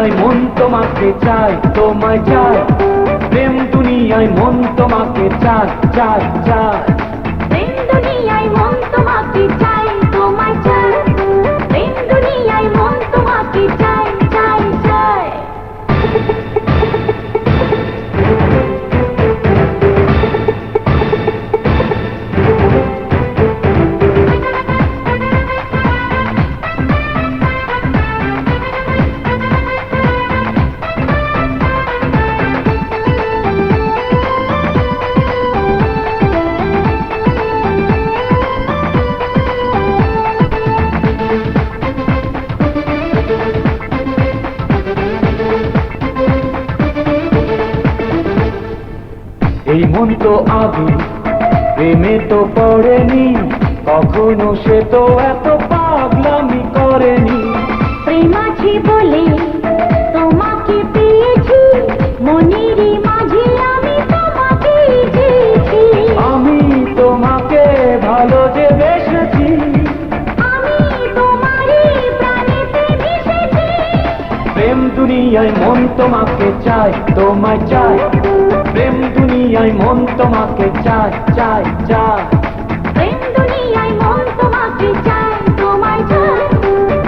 দুনিয়ায় মন তোমাকে চায়, তোমায় চায়। প্রেম দুনিয়ায় মন তোমাকে চায়, চায়, চায়। প্রেম দুনিয়ায় মন তোমাকে চায়, তোমায় চায়। প্রেম দুনিয়ায় মন তোমাকে চায়, চায়, চায়। এই মন তো আগে প্রেমে তো পড়েনি, কখনো সে তো এত পাগলামি করেনি। প্রেম আছে বলে তোমাকে পেয়েছি, মনেরই মাঝে আমি তোমাকে চেয়েছি। আমি তোমাকে ভালো যে বেসেছি, আমি তোমারই প্রাণেতে মিশেছি। প্রেম দুনিয়ায় মন তোমাকে চায়, তোমায় চায়। প্রেম দুনিয়ায় মন তোমাকে চায়, চায়, চায়। প্রেম দুনিয়ায় মন তোমাকে চায়, তোমায় চায়।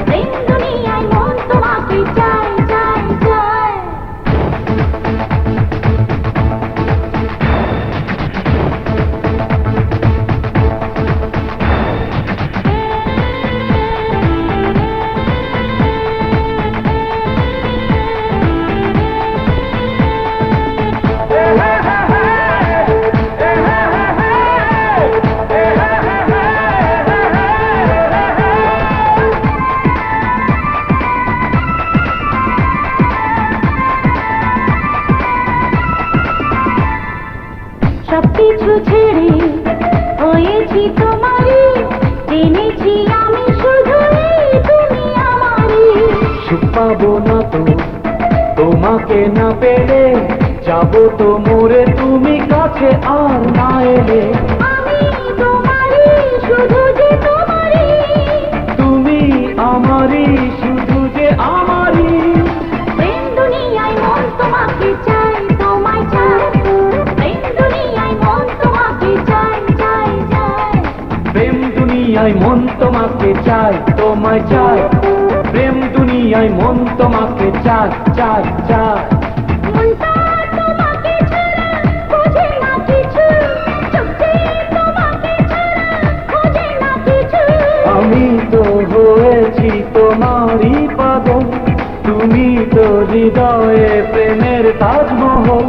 প্রেম দুনিয়ায় মন তোমাকে চায়, চায়, চায়। সবকিছু ছেড়ে হয়েছি তোমারই, জেনেছি আমি শুধু তুমি আমারই। সুখ পাবো না তো তোমাকে না পেলে, যাবো তো মরে তুমি কাছে আর না এলে। আমি তোমারই, শুধু যে তোমারই। তুমি আমারই, শুধু যে আমারই। প্রেম দুনিয়ায় মন তোমাকে চায়, তোমায় চায়। প্রেম দুনিয়ায় মন তোমাকে চায়, চায়, চায়। প্রেম দুনিয়ায় মন তোমাকে চায়, তোমায় চায়। প্রেম দুনিয়ায় মন তোমাকে চায়, চায়, চায়। মনটা তোমাকে ছাড়া বোঝে না কিছু, চোখে তোমাকে ছাড়া খোঁজে না কিছু। আমি তো হয়েছি তোমারই পাগল, তুমি তো হৃদয়ে প্রেমের তাজমহল।